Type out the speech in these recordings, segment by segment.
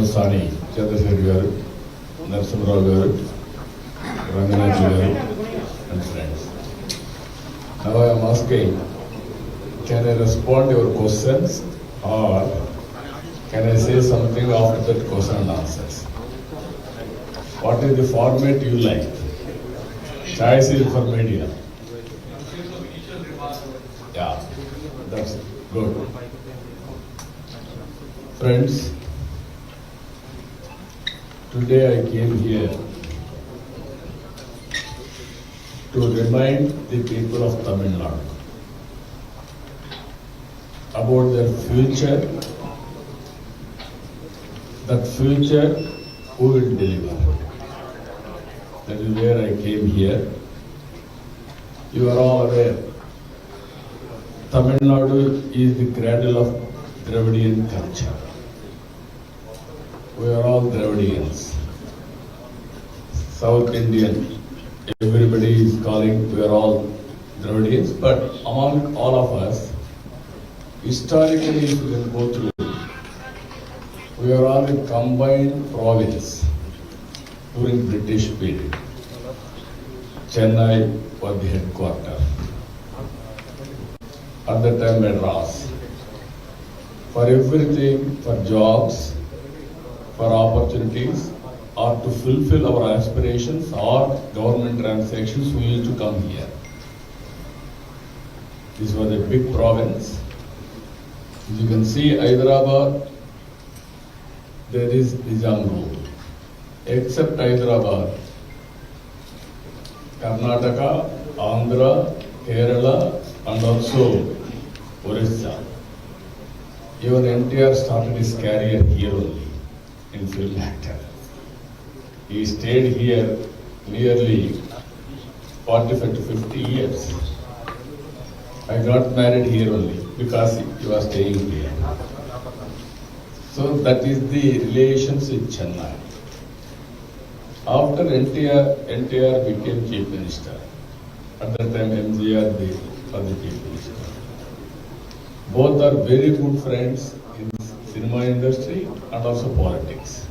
Sani, Chandrasekhar garu, Narasimharao garu, Ranganath garu, and friends. Now I am asking, can I respond to your questions or can I say something after that question and answers? What is the format you like? Choice is for media. Yeah, that's good. Friends, today I came here to remind the people of Tamil Nadu about their future. That future, who will deliver? That is where I came here. You are all aware, Tamil Nadu is the cradle of Dravidian culture. We are all Dravidians. South Indian, everybody is calling, we are all Dravidians, but among all of us, historically, if you can go through, we are all a combined province during British period. Chennai was the headquarters. At that time, Madras. For everything, for jobs, for opportunities, or to fulfill our aspirations or government transactions, we used to come here. This was a big province. You can see Hyderabad, there is Nizam rule. Except Hyderabad, Karnataka, Andhra, Kerala, and also Orissa. Even NTR started his career here only, in film actor. He stayed here nearly 45 to 50 years. I got married here only because he was staying here. So that is the relations with Chennai. After NTR became Chief Minister. At that time MGR was the Chief Minister. Both are very good friends in cinema industry and also politics.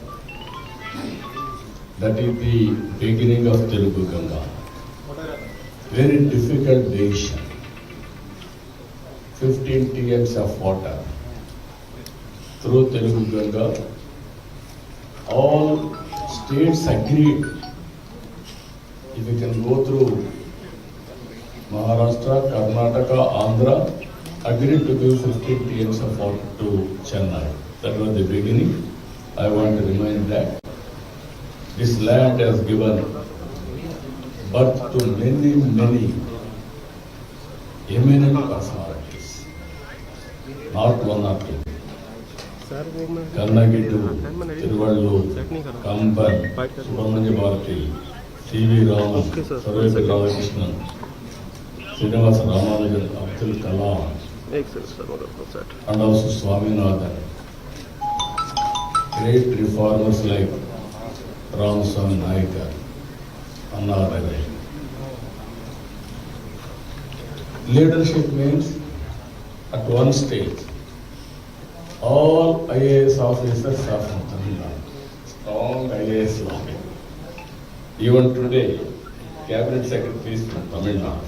That is the beginning of Telugu Ganga. Very difficult decision. 15 TMs of water through Telugu Ganga. All states agreed. If you can go through Maharashtra, Karnataka, Andhra, agreed to give 15 TMs of water to Chennai. That was the beginning. I want to remind that this land has given birth to many eminent personalities. Not one or two. Kannagiddu, Tiruvallur, Kamban, Subramanya Bharati, C.V. Raman, Sarvepalli Radhakrishnan, Srinivasa Ramanujan, Abdul Kalam, and also Swaminathan. Great reformers like Ramaswamy Naicker, Anna Rai. Leadership means at one stage, all IAS officers are from Tamil Nadu. Strong IAS law. Even today, Cabinet Secretary is from Tamil Nadu.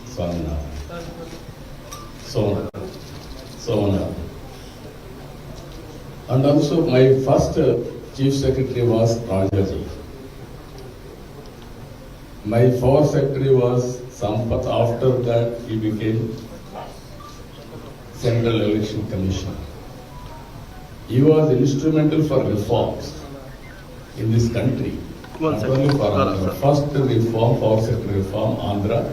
Swaminathan. Somanathan. And also my first Chief Secretary was Rajaji. My fourth secretary was Sampath. After that, he became Central Election Commission. He was instrumental for reforms in this country. Not only for Andhra. First reform, power sector reform, Andhra.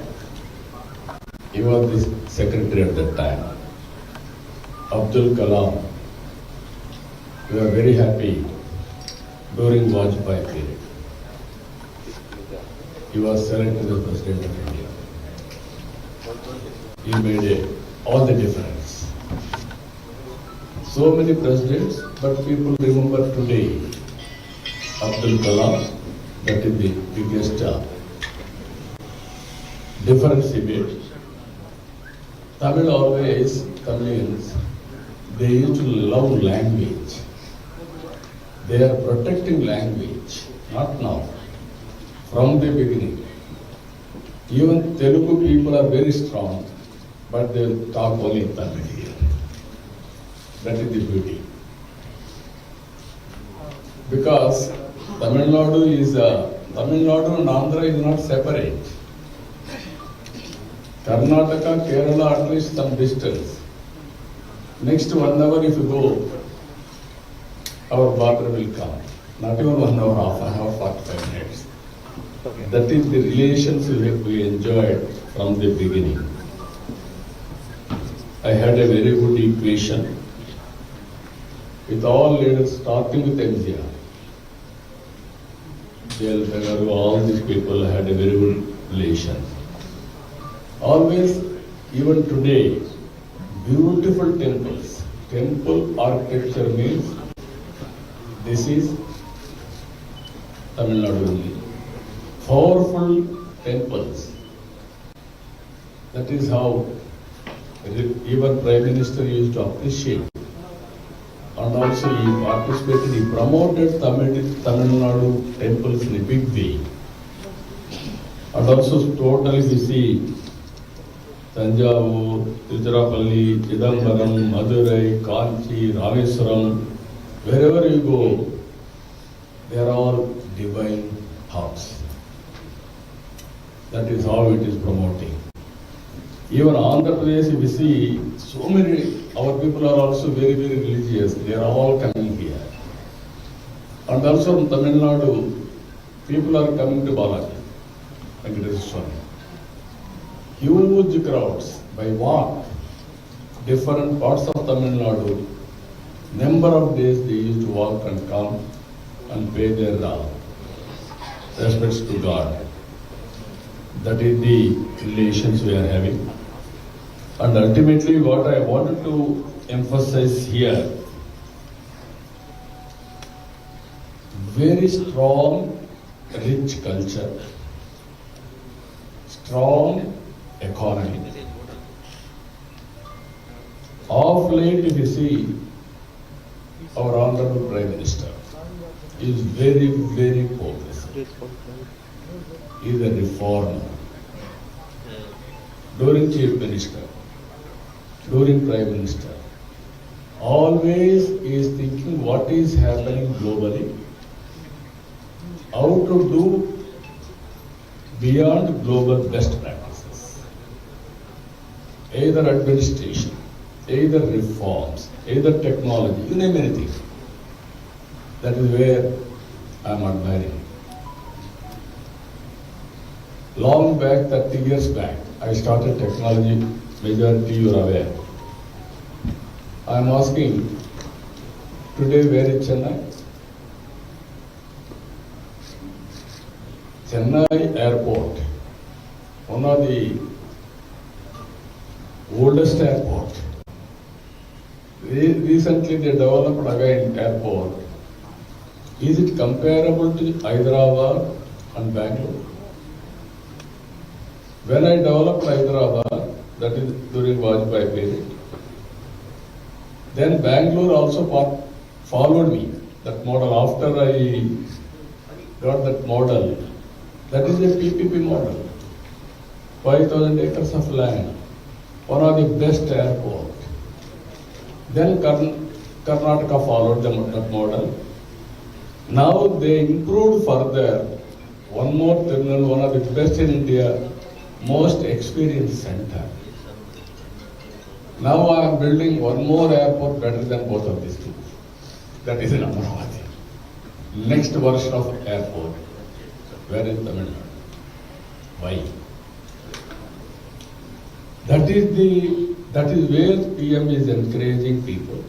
He was the secretary at that time. Abdul Kalam. We are very happy during Vajpayee period. He was selected as President of India. He made all the difference. So many presidents, but people remember today Abdul Kalam, that is the biggest difference he made. Tamilians, they used to love language. They are protecting language, not now, from the beginning. Even Telugu people are very strong, but they talk only Tamil here. That is the beauty. Because Tamil Nadu and Andhra is not separate. Karnataka, Kerala, at least some distance. Next 1 hour if you go, our border will come. Not even 1 hour, half an hour, 45 minutes. Okay. That is the relations we enjoyed from the beginning. I had a very good equation with all leaders, starting with MGR. J.L. Nehru, all these people had a very good relation. Always, even today, beautiful temples. Temple architecture means this is Tamil Nadu only. Powerful temples. That is how even Prime Minister used to appreciate. And also he participated, he promoted Tamil Nadu temples in a big way. And also totally we see Tanjavur, Tiruchirappalli, Chidambaram, Madurai, Kanchi, Rameswaram, wherever you go, they are all divine hubs. That is how it is promoting. Even Andhra Pradesh, if you see, so many, our people are also very, very religious. They are all coming here. And also in Tamil Nadu, people are coming to Balaji, Venkateswara Swami. Huge crowds by walk, different parts of Tamil Nadu. Number of days they used to walk and come and pay their respects to God. That is the relations we are having. And ultimately what I wanted to emphasize here, very strong, rich culture, strong economy. Of late, if you see, our Honorable Prime Minister is very, very progressive. He is a reformer. During Chief Minister, during Prime Minister, always is thinking what is happening globally, how to do beyond global best practices. Either administration, either reforms, either technology, you name anything. That is where I am admiring. Long back, 30 years back, I started technology, majority you are aware. I am asking, today where is Chennai? Chennai Airport, one of the oldest airport. Recently they developed again airport. Is it comparable to Hyderabad and Bangalore? When I developed Hyderabad, that is during Vajpayee period, then Bangalore also followed me, that model. After I got that model, that is a PPP model, 5,000 acres of land, one of the best airport. Then Karnataka followed that model. Now they improved further, one more terminal, one of the best in India, most experienced center. Now I am building one more airport better than both of these two. That is in Amaravati. Next version of airport. Where is Tamil Nadu? Why? That is where PM is encouraging people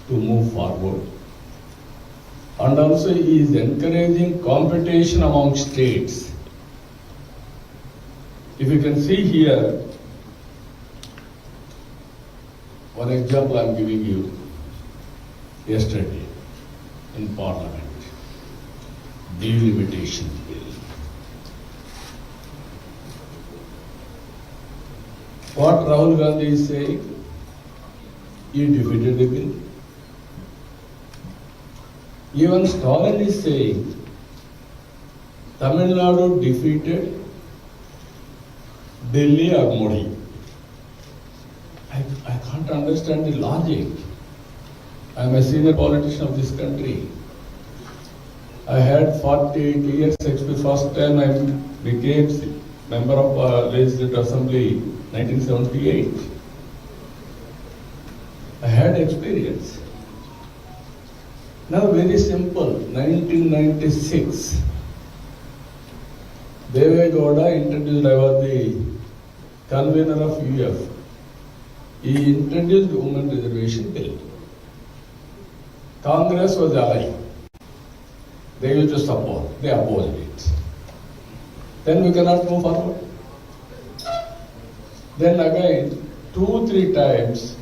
to move forward. And also he is encouraging competition among states. If you can see here, one example I am giving you yesterday in Parliament, delimitation bill. What Rahul Gandhi is saying, he defeated the bill. Even Stalin is saying Tamil Nadu defeated Delhi or Modi. I can't understand the logic. I am a senior politician of this country. I had 48 years experience. First time I became member of Legislative Assembly 1978. I had experience. Now very simple, 1996, Deve Gowda introduced, I was the convener of UF. He introduced women reservation bill. Congress was ally. They used to support, they opposed it. Then we cannot move forward. Then again, 2-3 times,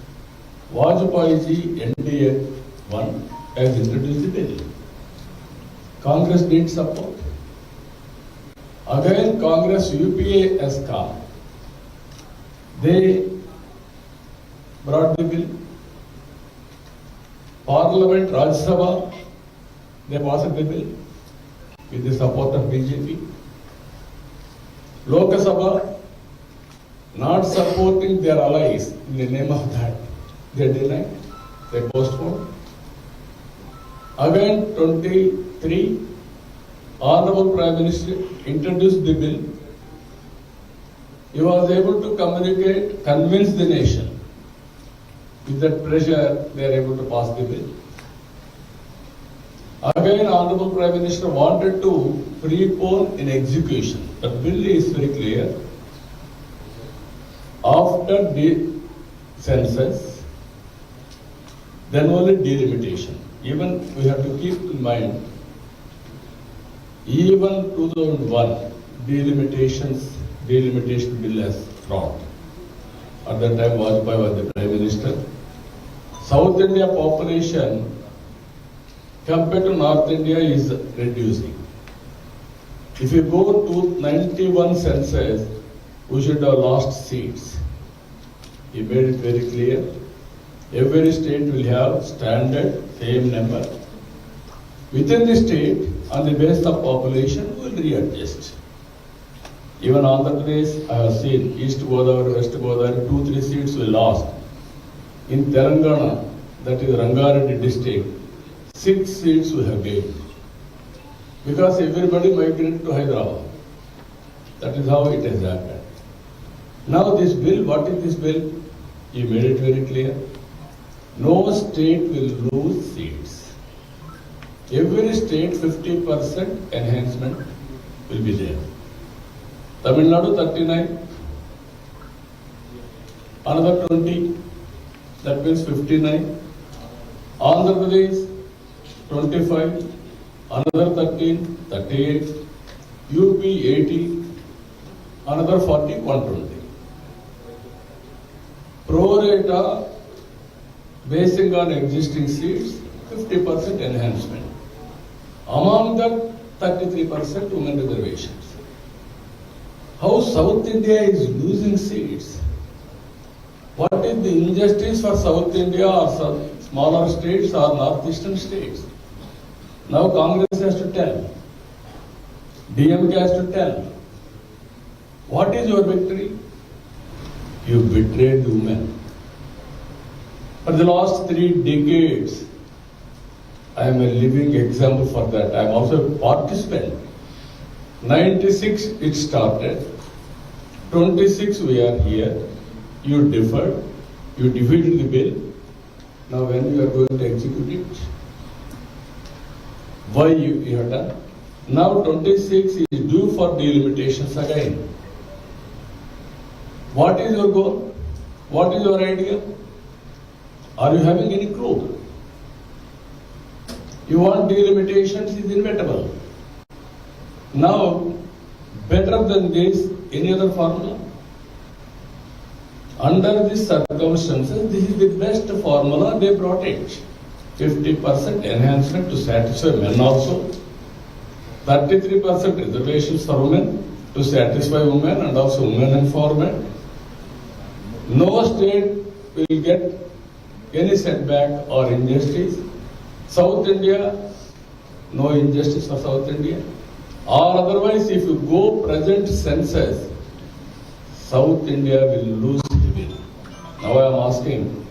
Vajpayee ji, NDA won, has introduced the bill. Congress did support. Again, Congress UPA has come. They brought the bill. Parliament, Rajya Sabha, they passed the bill with the support of BJP. Lok Sabha, not supporting their allies in the name of that, they denied, they postponed. Again, 23, Honorable Prime Minister introduced the bill. He was able to communicate, convince the nation. With that pressure, they are able to pass the bill. Again, Honorable Prime Minister wanted to prepone in execution. The bill is very clear. After the census, then only delimitation. Even we have to keep in mind, even 2001 delimitation bill as fraud. At that time, Vajpayee was the Prime Minister. South India population compared to North India is reducing. If you go to 91 census, we should have lost seats. He made it very clear. Every state will have standard same number. Within the state, on the basis of population, we will readjust. Even Andhra Pradesh, I have seen East Godavari, West Godavari, 2-3 seats we lost. In Telangana, that is Rangareddy district, 6 seats we have gained. Because everybody migrated to Hyderabad. That is how it has happened. Now this bill, what is this bill? He made it very clear. No state will lose seats. Every state 50% enhancement will be there. Tamil Nadu 39, another 20, that means 59. Andhra Pradesh 25, another 13, 38. UP 80, another 40, 120. Pro rata, basing on existing seats, 50% enhancement. Among that, 33% women reservations. How South India is losing seats? What is the injustice for South India or smaller states or northeastern states? Now Congress has to tell. DMK has to tell. What is your victory? You betrayed women. For the last 3 decades, I am a living example for that. I am also a participant. 96 it started. 26 we are here. You deferred. You defeated the bill. Now when you are going to execute it? Why you have done? Now 26 is due for delimitations again. What is your goal? What is your idea? Are you having any clue? You want delimitations is inevitable. Now, better than this, any other formula? Under these circumstances, this is the best formula, they brought it. 50% enhancement to satisfy men also. 33% reservations for women to satisfy women and also women empowerment. No state will get any setback or injustice. South India, no injustice for South India? Or otherwise, if you go present census, South India will lose the will. Now I am asking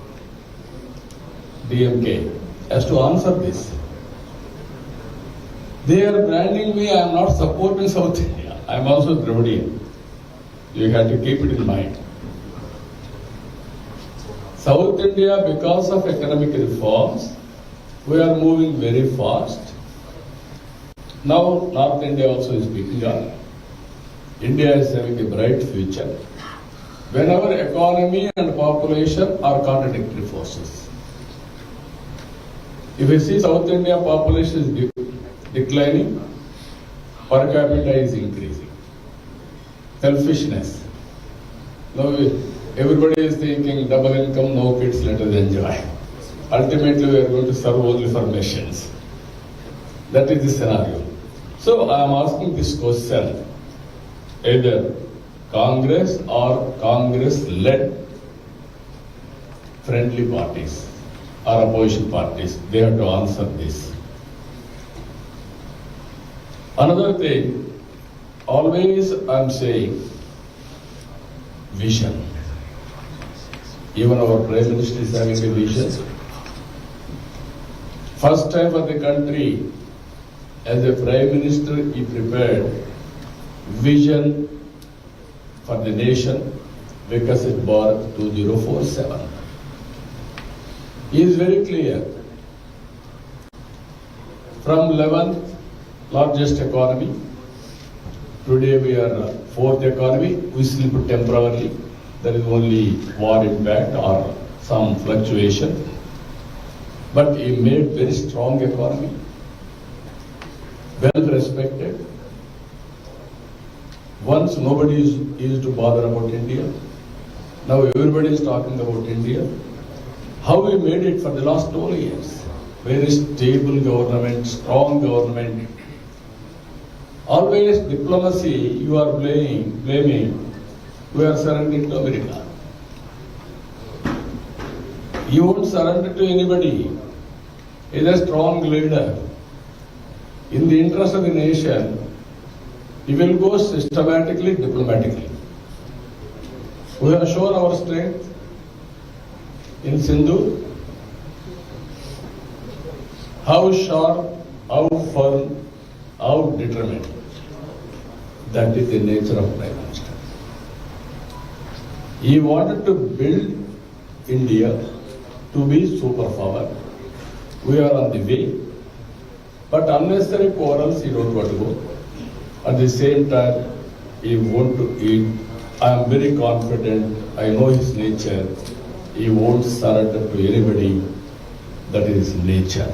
DMK as to answer this. They are branding me, I am not supporting South India. I am also Dravidian. You have to keep it in mind. South India, because of economic reforms, we are moving very fast. Now North India also is picking up. India is having a bright future. Whenever economy and population are contradictory forces. If you see South India population is declining, per capita is increasing. Selfishness. Now everybody is thinking double income, no kids, let us enjoy. Ultimately we are going to serve only for nations. That is the scenario. So I am asking this question, either Congress or Congress-led friendly parties or opposition parties, they have to answer this. Another thing, always I am saying, vision. Even our Prime Minister is having a vision. First time for the country, as a Prime Minister, he prepared vision for the nation, Viksit Bharat 2047. He is very clear. From 11th largest economy, today we are fourth economy, we slipped temporarily. There is only war impact or some fluctuation. But he made very strong economy, well respected. Once nobody used to bother about India. Now everybody is talking about India. How we made it for the last 12 years. Very stable government, strong government. Always diplomacy you are blaming. We are surrendering to America. You won't surrender to anybody. He is a strong leader. In the interest of the nation, he will go systematically, diplomatically. We have shown our strength in Sindhu. How sharp, how firm, how determined. That is the nature of Prime Minister. He wanted to build India to be superpower. We are on the way. But unnecessary quarrels he don't want to go. At the same time, he want to eat. I am very confident. I know his nature. He won't surrender to anybody. That is his nature.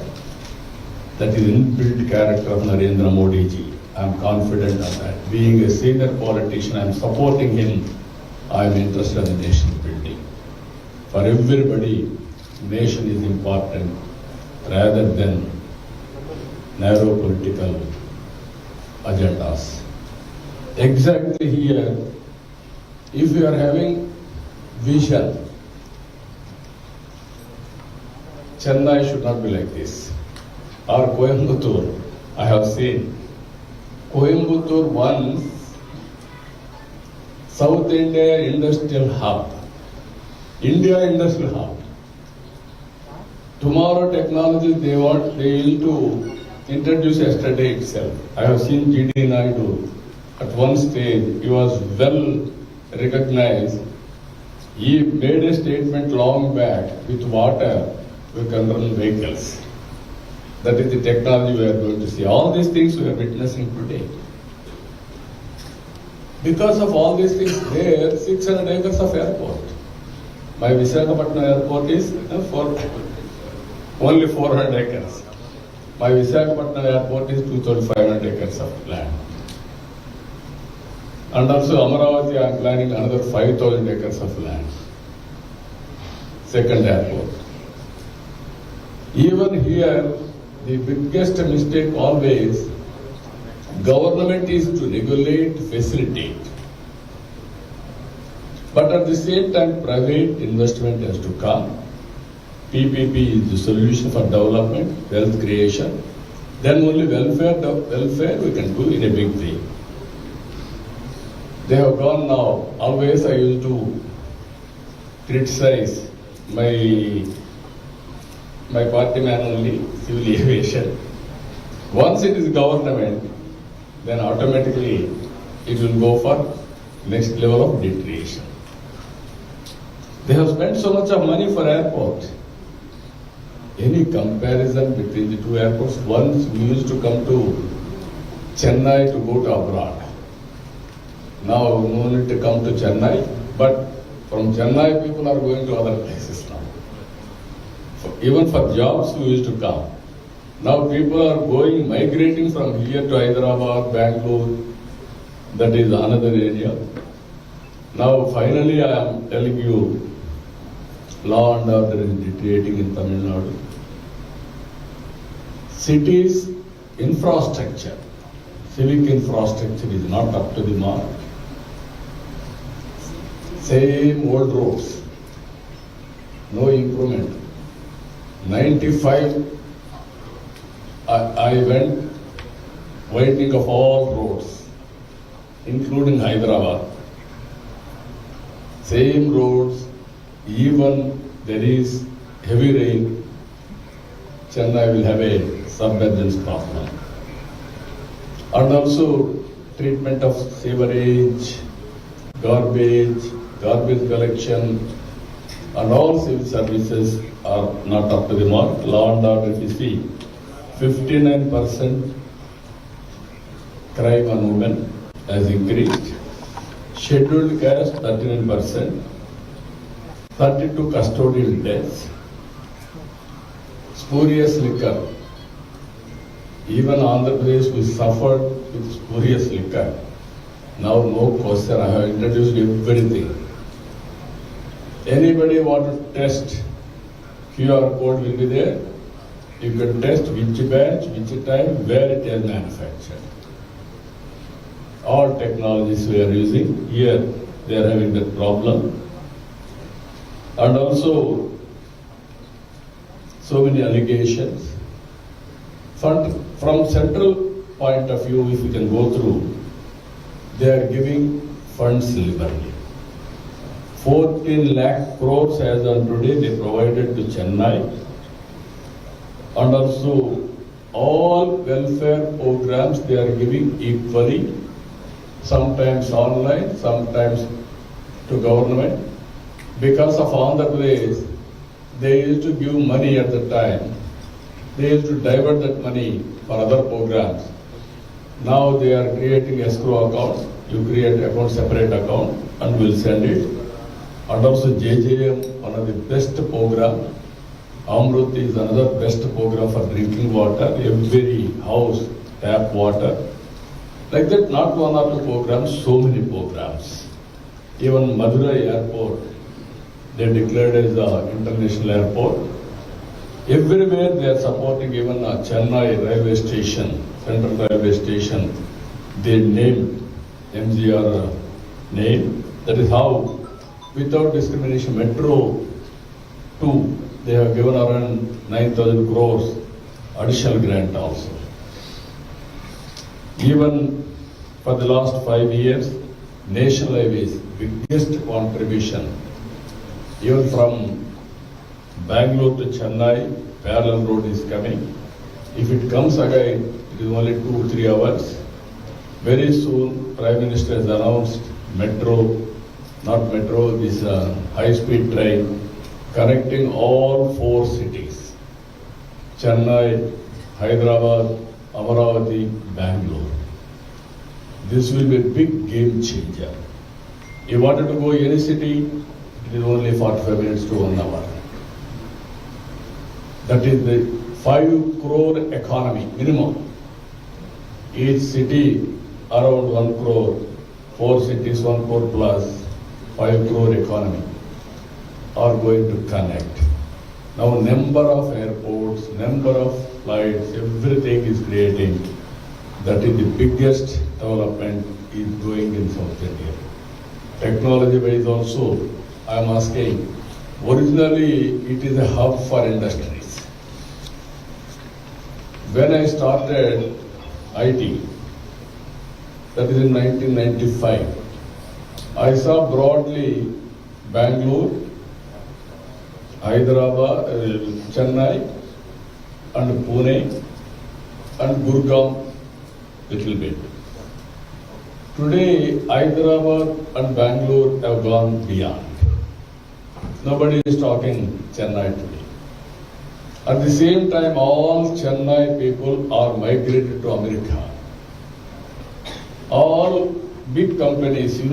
That is inbuilt character of Narendra Modi ji. I am confident of that. Being a senior politician, I am supporting him. I am interested in nation building. For everybody, nation is important rather than narrow political agendas. Exactly here, if you are having vision, Chennai should not be like this. Or Coimbatore, I have seen. Coimbatore once, South India Industrial Hub, India Industrial Hub. Tomorrow technology they need to introduce yesterday itself. I have seen G.D. Naidu at one stage, he was well recognized. He made a statement long back, with water we can run vehicles. That is the technology we are going to see. All these things we are witnessing today. Because of all these things, there 600 acres of airport. My Visakhapatnam airport is only 400 acres. My Visakhapatnam airport is 2,500 acres of land. And also Amaravati, I am planning another 5,000 acres of land. Second airport. Even here, the biggest mistake always, government is to regulate, facilitate. But at the same time, private investment has to come. PPP is the solution for development, wealth creation. Then only welfare we can do in a big way. They have gone now. Always I used to criticize my party man only, civil aviation. Once it is government, then automatically it will go for next level of deterioration. They have spent so much of money for airport. Any comparison between the two airports? Once we used to come to Chennai to go to abroad. Now no need to come to Chennai, but from Chennai people are going to other places now. Even for jobs we used to come. Now people are migrating from here to Hyderabad, Bangalore. That is another area. Now finally I am telling you, law and order is deteriorating in Tamil Nadu. Cities infrastructure, civic infrastructure is not up to the mark. Same old roads, no improvement. 95, I went widening of all roads, including Hyderabad. Same roads, even there is heavy rain, Chennai will have a submergence problem. And also treatment of sewerage, garbage collection, and all civil services are not up to the mark. Law and order, if you see, 59% crime on women has increased. Scheduled caste 39%, 32 custodial deaths, spurious liquor. Even Andhra Pradesh we suffered with spurious liquor. Now no question, I have introduced everything. Anybody want to test, QR code will be there. You can test which batch, which time, where it is manufactured. All technologies we are using, here they are having that problem. And also, so many allegations. From central point of view, if you can go through, they are giving funds liberally. 14 lakh crores as on today they provided to Chennai. And also, all welfare programs they are giving equally, sometimes online, sometimes to government. Because of Andhra Pradesh, they used to give money at the time. They used to divert that money for other programs. Now they are creating escrow account. You create account, separate account, and we'll send it. And also JJM, one of the best program. Amrut is another best program for drinking water. Every house, tap water. Like that, not one or two programs, so many programs. Even Madurai airport, they declared as an international airport. Everywhere they are supporting, even Chennai railway station, Central Railway Station, they named MGR name. That is how, without discrimination, Metro 2, they have given around 9,000 crores additional grant also. Even for the last 5 years, National Highways, biggest contribution. Even from Bangalore to Chennai, parallel road is coming. If it comes again, it is only 2-3 hours. Very soon, Prime Minister has announced this high-speed train connecting all 4 cities. Chennai, Hyderabad, Amaravati, Bangalore. This will be a big game changer. You wanted to go any city, it is only 45 minutes to 1 hour. That is the 5 crore economy minimum. Each city around 1 crore, 4 cities 1 crore plus, 5 crore economy are going to connect. Now number of airports, number of flights, everything is creating. That is the biggest development is going in South India. Technology wise also, I am asking, originally it is a hub for industries. When I started IT, that is in 1995, I saw broadly Bangalore, Hyderabad, Chennai, and Pune, and Gurgaon little bit. Today, Hyderabad and Bangalore have gone beyond. Nobody is talking Chennai today. At the same time, all Chennai people are migrated to America. All big companies, you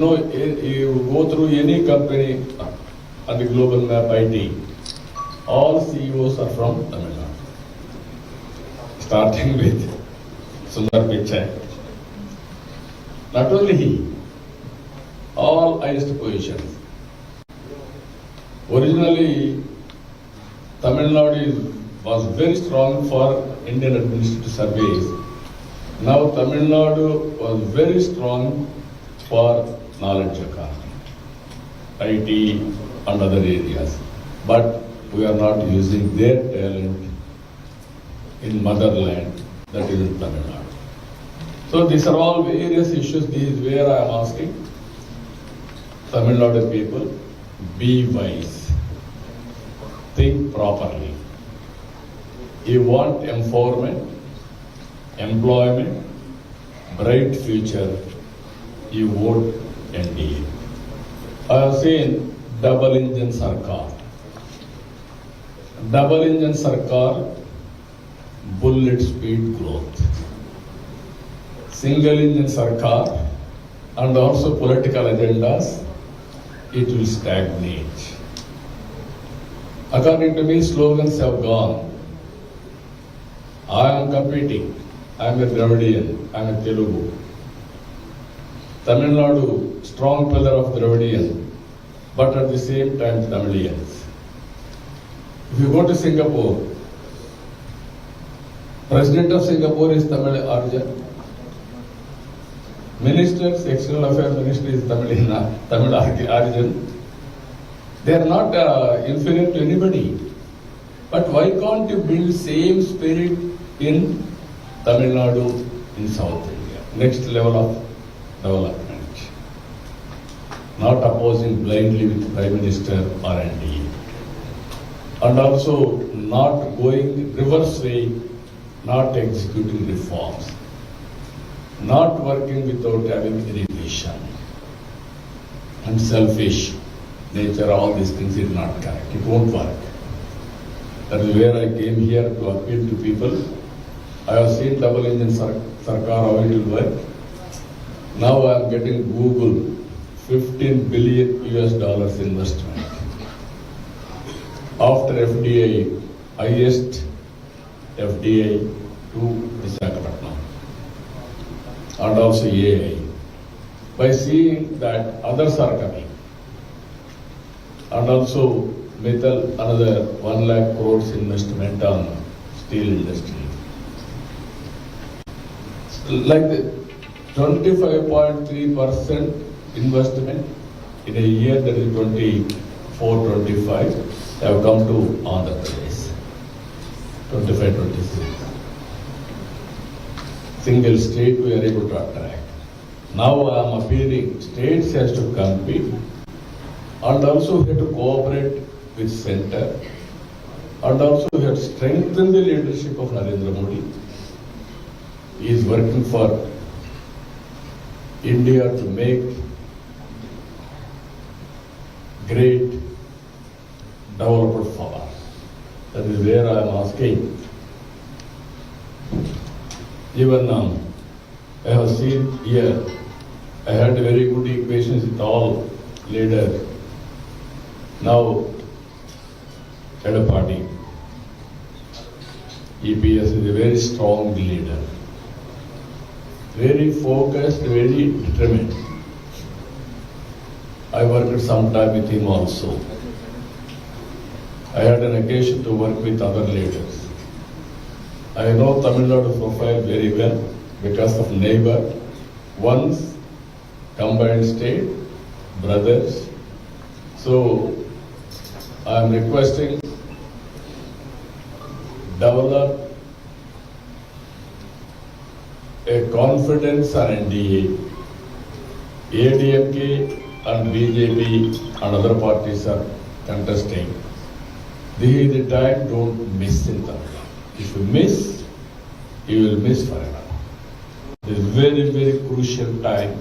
go through any company on the global map IT, all CEOs are from Tamil Nadu. Starting with Sundar Pichai. Not only he, all highest positions. Originally, Tamil Nadu was very strong for Indian administrative service. Now Tamil Nadu was very strong for knowledge economy, IT and other areas. But we are not using their talent in motherland, that is in Tamil Nadu. So these are all various issues. This is where I am asking Tamil Nadu people, be wise, think properly. You want empowerment, employment, bright future, you vote NDA. I have seen double engine sarkar. Double engine sarkar, bullet speed growth. Single engine sarkar and also political agendas, it will stagnate. According to me, slogans have gone. I am competing. I am a Dravidian. I am a Telugu. Tamil Nadu, strong pillar of Dravidian, but at the same time Tamilians. If you go to Singapore, President of Singapore is Tamil origin. Ministers, External Affairs Minister is Tamil origin. They are not inferior to anybody. But why can't you build same spirit in Tamil Nadu, in South India? Next level of development. Not opposing blindly with Prime Minister or NDA. And also not going reverse way, not executing reforms. Not working without having any vision. And selfish nature, all these things is not correct. It won't work. That is where I came here to appeal to people. I have seen double engine sarkar, how it will work. Now I am getting Google $15 billion investment. After FDI, highest FDI to Visakhapatnam. And also AI. By seeing that others are coming. And also Mittal, another 1 lakh crores investment on steel industry. Like the 25.3% investment in a year, that is 24-25, have come to Andhra Pradesh. 25-26. Single state we are able to attract. Now I am appealing, states has to compete and also have to cooperate with center, and also we have to strengthen the leadership of Narendra Modi. He is working for India to make great developed power. That is where I am asking. Even I have seen here, I had very good equations with all leaders. Now, at a party, EPS is a very strong leader, very focused, very determined. I worked some time with him also. I had an occasion to work with other leaders. I know Tamil Nadu profile very well because of neighbor, once combined state, brothers. So I am requesting develop a confidence on NDA. ADMK and BJP and other parties are contesting. This is the time, don't miss it. If you miss, you will miss forever. It is very, very crucial time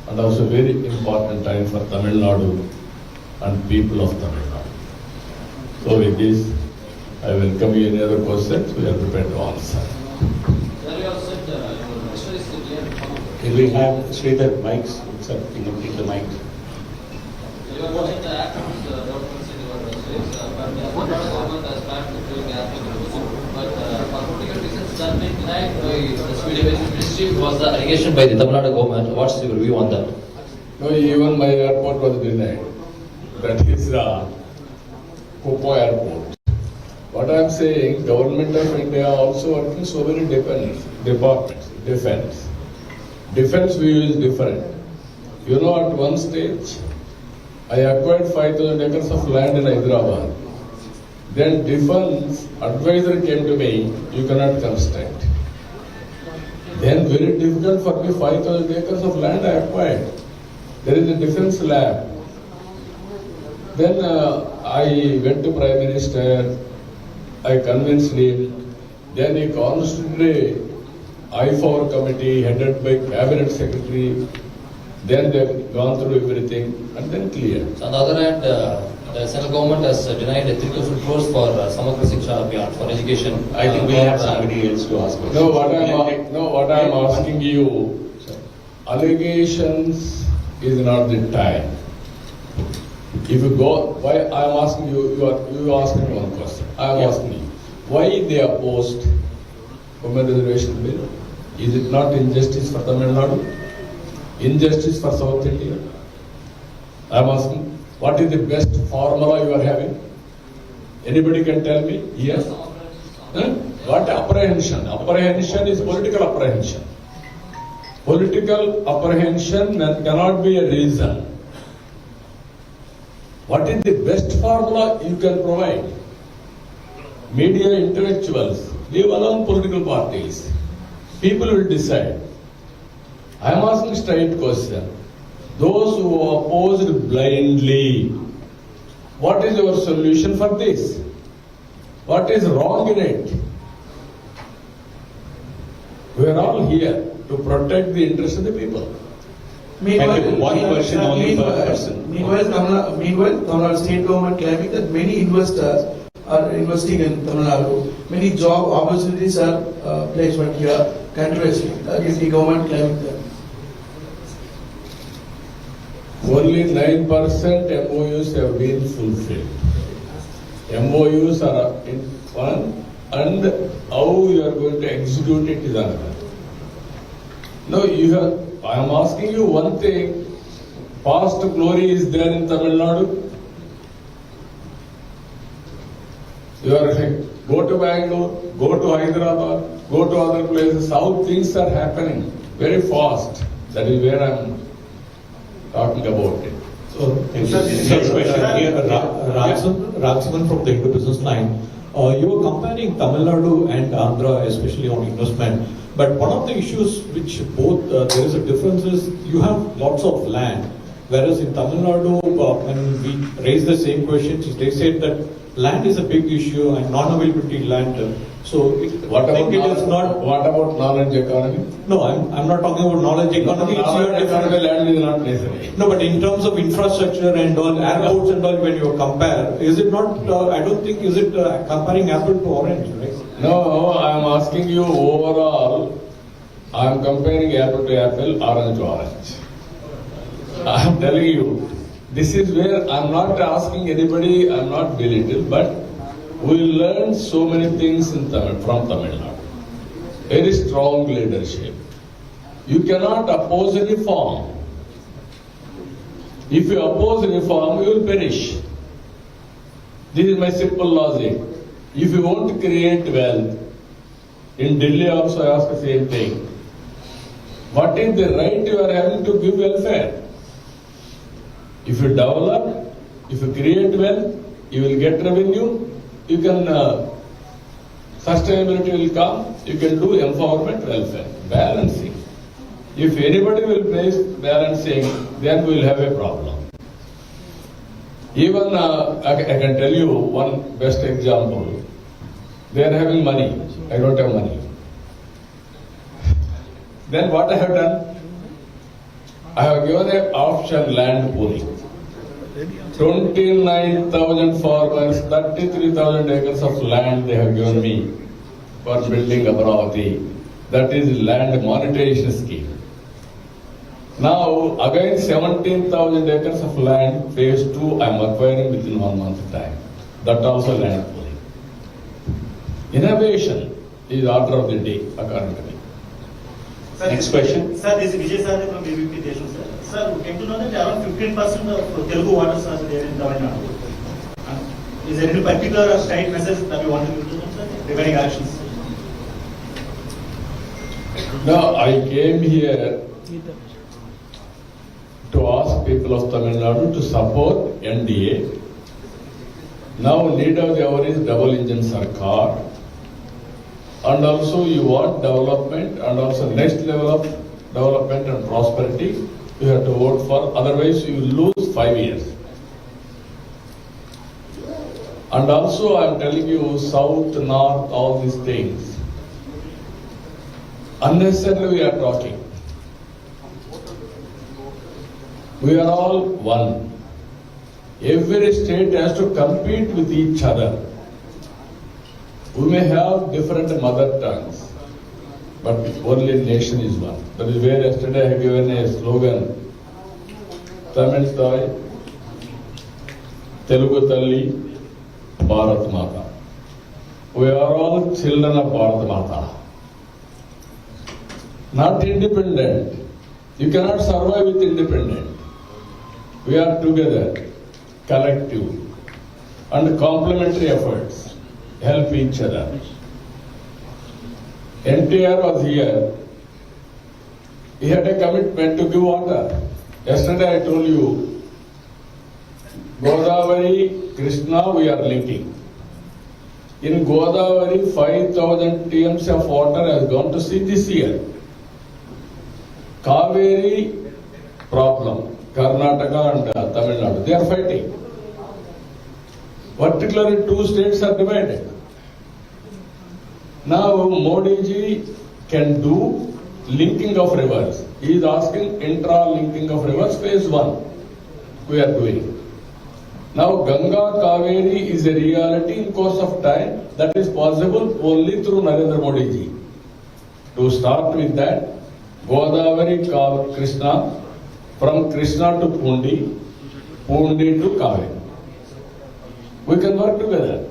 and also very important time for Tamil Nadu and people of Tamil Nadu. So with this, I welcome you. Any other questions? We are prepared to answer. Can we have Sridhar mics? Sir, can you take the mic? You are watching the actions, documents in your states, but the government has planned to fill gas in the but for political reasons, that being denied by the Swedish Ministry was the allegation by the Tamil Nadu government. What's your view on that? No, even my airport was denied. That is the Kopo airport. What I am saying, government of India also working so many departments, defense view is different. You know, at one stage, I acquired 5,000 acres of land in Hyderabad. Then defense advisor came to me, you cannot construct. Then very difficult for me, 5,000 acres of land I acquired. There is a defense lab. Then I went to Prime Minister, I convinced him. Then he constituted a I-4 committee headed by Cabinet Secretary. Then they have gone through everything and then cleared. So on the other hand, the central government has denied 3,000 crores for Samagra Shiksha Abhiyan for education. I think we have somebody else to ask questions. No, what I am asking you, allegations is not the time. If you go, why I am asking you, you are asking me one question. I am asking you, why they opposed Women Reservation Bill? Is it not injustice for Tamil Nadu? Injustice for South India? I am asking, what is the best formula you are having? Anybody can tell me? Yes. What apprehension? Apprehension is political apprehension. Political apprehension cannot be a reason. What is the best formula you can provide? Media intellectuals, leave alone political parties. People will decide. I am asking straight question. Those who opposed blindly, what is your solution for this? What is wrong in it? We are all here to protect the interests of the people. One question only per person. Meanwhile, Tamil Nadu state government claiming that many investors are investing in Tamil Nadu. Many job opportunities are placement here continuously. Against the government claiming that. Only 9% MOUs have been fulfilled. MOUs are in one, and how you are going to execute it is another. No, I am asking you one thing. Past glory is there in Tamil Nadu. You are saying, go to Bangalore, go to Hyderabad, go to other places. How things are happening very fast. That is where I am talking about it. So, next question here, Raghavan from the Hindu Business Line. You were comparing Tamil Nadu and Andhra, especially on investment. But one of the issues which both there is a difference is you have lots of land, whereas in Tamil Nadu, when we raised the same questions, they said that land is a big issue and non-availability land. So What about knowledge economy? No, I'm not talking about knowledge economy. Knowledge economy land is not necessary. No, but in terms of infrastructure and all, airports and all, when you compare, is it not, I don't think, is it comparing apple to orange, right? No, I am asking you overall, I am comparing apple to apple, orange to orange. I am telling you, this is where I am not asking anybody, I am not belittled, but we learn so many things from Tamil Nadu. Very strong leadership. You cannot oppose reform. If you oppose reform, you will perish. This is my simple logic. If you want to create wealth, in Delhi also I ask the same thing. What is the right you are having to give welfare? If you develop, if you create wealth, you will get revenue, you can sustainability will come, you can do empowerment, welfare, balancing. If anybody will place balancing, then we will have a problem. Even I can tell you one best example. They are having money. I don't have money. Then what I have done? I have given an option land pooling. 29,000 farmers, 33,000 acres of land they have given me for building Amaravati. That is land monetization scheme. Now, again 17,000 acres of land, phase 2, I am acquiring within 1 month time. That also land pooling. Innovation is order of the day, according to me. Sir, next question. Sir, this is Vijay Sardar from BBP Deshan, sir. Sir, we came to know that around 15% of Telugu waters are there in Tamil Nadu. Is there any particular state message that you want to give to them, sir, regarding elections? Now, I came here to ask people of Tamil Nadu to support NDA. Now, need of the hour is double engine sarkar. And also you want development and also next level of development and prosperity, you have to vote for, otherwise you will lose 5 years. And also I am telling you, south, north, all these things. Unnecessarily we are talking. We are all one. Every state has to compete with each other. We may have different mother tongues, but only nation is one. That is where yesterday I have given a slogan, Tamil Thai, Telugu Talli, Bharat Mata. We are all children of Bharat Mata. Not independent. You cannot survive with independent. We are together, collective, and complementary efforts. Help each other. NTR was here. He had a commitment to give water. Yesterday I told you, Godavari, Krishna, we are linking. In Godavari, 5,000 TMs of water has gone to sea this year. Kaveri, problem. Karnataka and Tamil Nadu, they are fighting. Particularly 2 states are divided. Now Modi ji can do linking of rivers. He is asking intra-linking of rivers, phase 1. We are doing. Now Ganga Kaveri is a reality in course of time that is possible only through Narendra Modi ji. To start with that, Godavari Krishna, from Krishna to Pundi, Pundi to Kaveri. We can work together.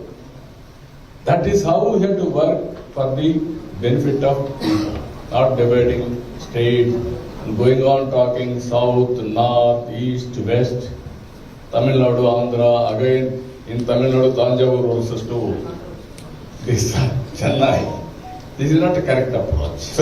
That is how we have to work for the benefit of people, not dividing states and going on talking south, north, east, west, Tamil Nadu, Andhra, again in Tamil Nadu, Tanjavur versus to this Chennai. This is not a correct approach.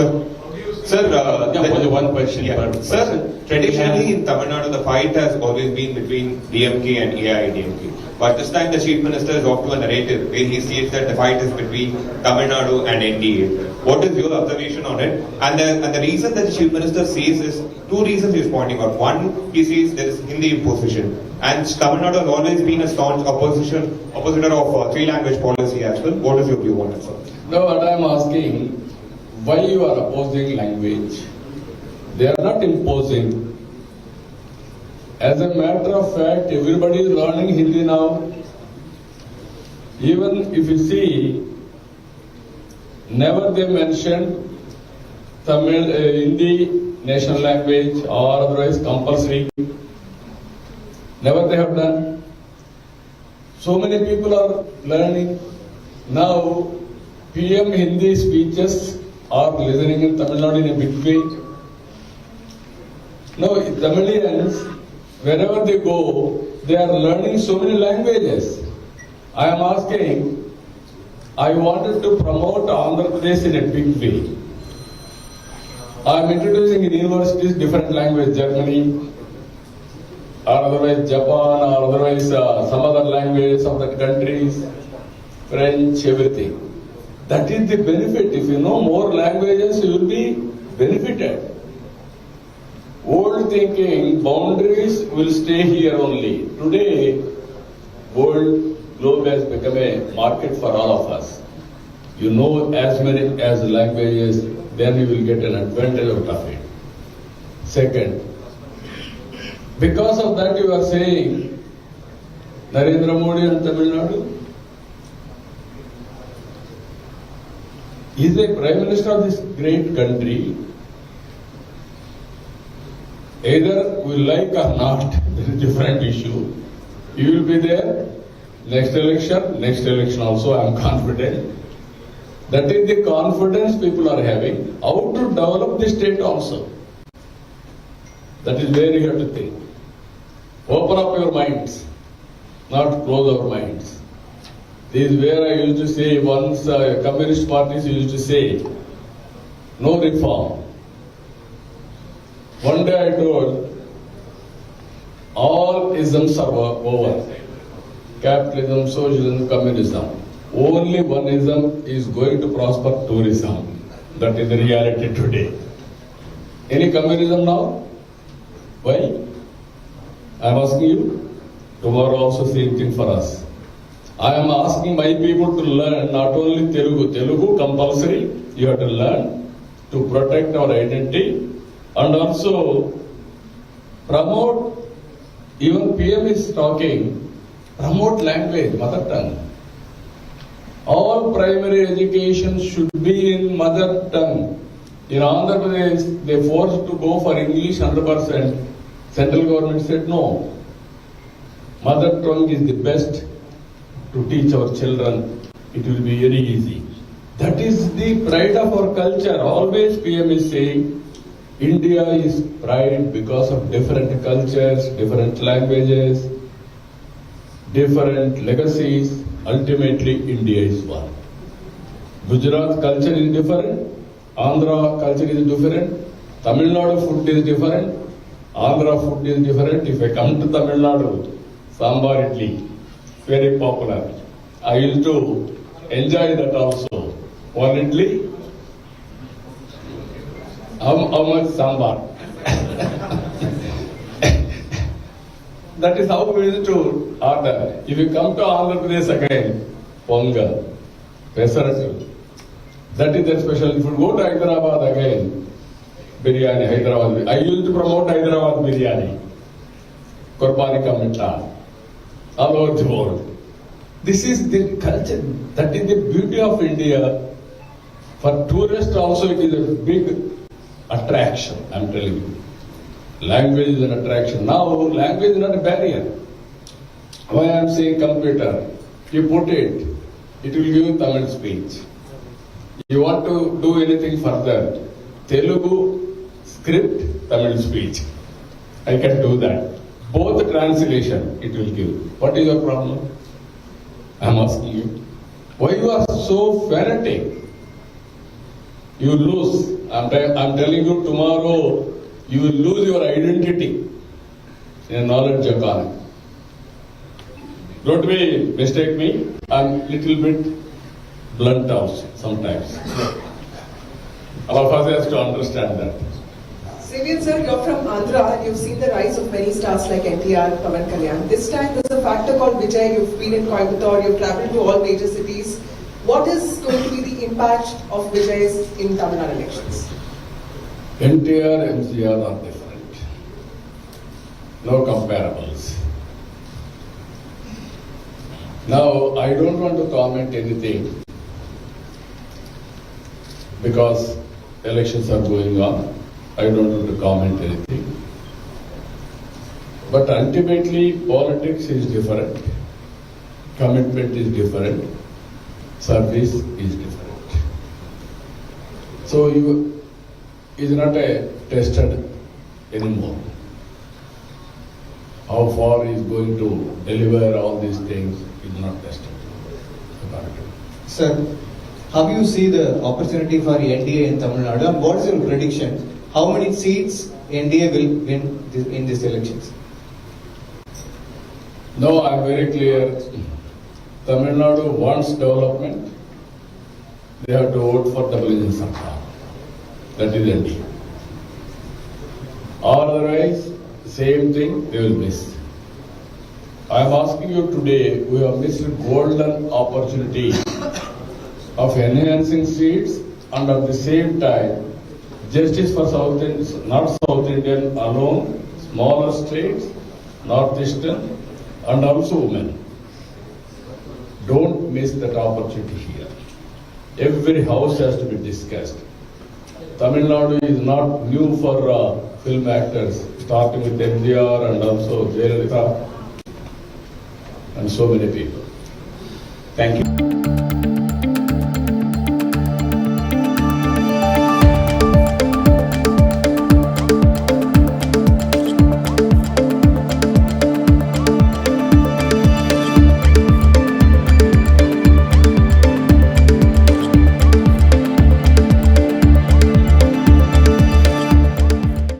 Only one question. Sir, traditionally in Tamil Nadu, the fight has always been between DMK and AIADMK. But this time the Chief Minister is off to a narrative where he states that the fight is between Tamil Nadu and NDA. What is your observation on it? And the reason that the Chief Minister says is, 2 reasons he is pointing out. One, he says there is Hindi imposition. And Tamil Nadu has always been a staunch oppositor of 3-language policy as well. What is your view on it, sir? Now what I am asking, why you are opposing language? They are not imposing. As a matter of fact, everybody is learning Hindi now. Even if you see, never they mentioned Tamil, Hindi national language or otherwise compulsory. Never they have done. So many people are learning. Now, PM Hindi speeches are listening in Tamil Nadu in a big way. Now, Tamilians, wherever they go, they are learning so many languages. I am asking, I wanted to promote Andhra Pradesh in a big way. I am introducing in universities different language, Germany, or otherwise Japan, or otherwise some other languages of the countries, French, everything. That is the benefit. If you know more languages, you will be benefited. Old thinking, boundaries will stay here only. Today, world globe has become a market for all of us. You know as many as languages, then you will get an advantage out of it. Second, because of that you are saying Narendra Modi and Tamil Nadu is a Prime Minister of this great country. Either we like or not, there is a different issue. You will be there next election also, I am confident. That is the confidence people are having. How to develop the state also. That is where you have to think. Open up your minds, not close our minds. This is where I used to say once, communist parties used to say, no reform. One day I told, all isms are over. Capitalism, socialism, communism. Only one ism is going to prosper, tourism. That is the reality today. Any communism now? Why? I am asking you. Tomorrow also same thing for us. I am asking my people to learn not only Telugu. Telugu compulsory. You have to learn to protect our identity and also promote. Even PM is talking. Promote language, mother tongue. All primary education should be in mother tongue. In Andhra Pradesh, they forced to go for English 100%. Central government said no. Mother tongue is the best to teach our children. It will be very easy. That is the pride of our culture. Always PM is saying, India is pride because of different cultures, different languages, different legacies. Ultimately, India is one. Gujarat culture is different. Andhra culture is different. Tamil Nadu food is different. Andhra food is different. If I come to Tamil Nadu, sambar idli, very popular. I used to enjoy that also. One idli, how much sambar? That is how we used to order. If you come to Andhra Pradesh again, pongal, pesaratu. That is the special. If you go to Hyderabad again, biryani, Hyderabad. I used to promote Hyderabad biryani, Qurbani ka mitta, all over the world. This is the culture. That is the beauty of India. For tourists also, it is a big attraction. I am telling you. Language is an attraction. Now, language is not a barrier. Why I am saying computer? You put it, it will give you Tamil speech. You want to do anything further, Telugu script, Tamil speech. I can do that. Both translation it will give. What is your problem? I am asking you. Why you are so fanatic? You lose. I am telling you tomorrow, you will lose your identity in a knowledge economy. Don't mistake me. I'm little bit blunt also sometimes. All of us has to understand that. Xavier sir, you're from Andhra and you've seen the rise of many stars like NTR, Pawan Kalyan. This time there's a factor called Vijay. You've been in Coimbatore, you've traveled to all major cities. What is going to be the impact of Vijay's in Tamil Nadu elections? NTR, MCR are different. No comparables. Now, I don't want to comment anything because elections are going on. I don't want to comment anything. But ultimately, politics is different. Commitment is different. Service is different. So you is not tested anymore. How far is going to deliver all these things is not tested. Sir, how do you see the opportunity for NDA in Tamil Nadu? And what is your prediction? How many seats NDA will win in these elections? No, I am very clear. Tamil Nadu wants development. they have to vote for double engine Sarkar. That is NDA. Otherwise, same thing they will miss. I am asking you today, we have missed golden opportunity of enhancing seats and at the same time, justice for South Indians, not South Indian alone, smaller states, Northeastern, and also women. Don't miss that opportunity here. Every house has to be discussed. Tamil Nadu is not new for film actors, starting with MGR and also Jayalalitha and so many people. Thank you.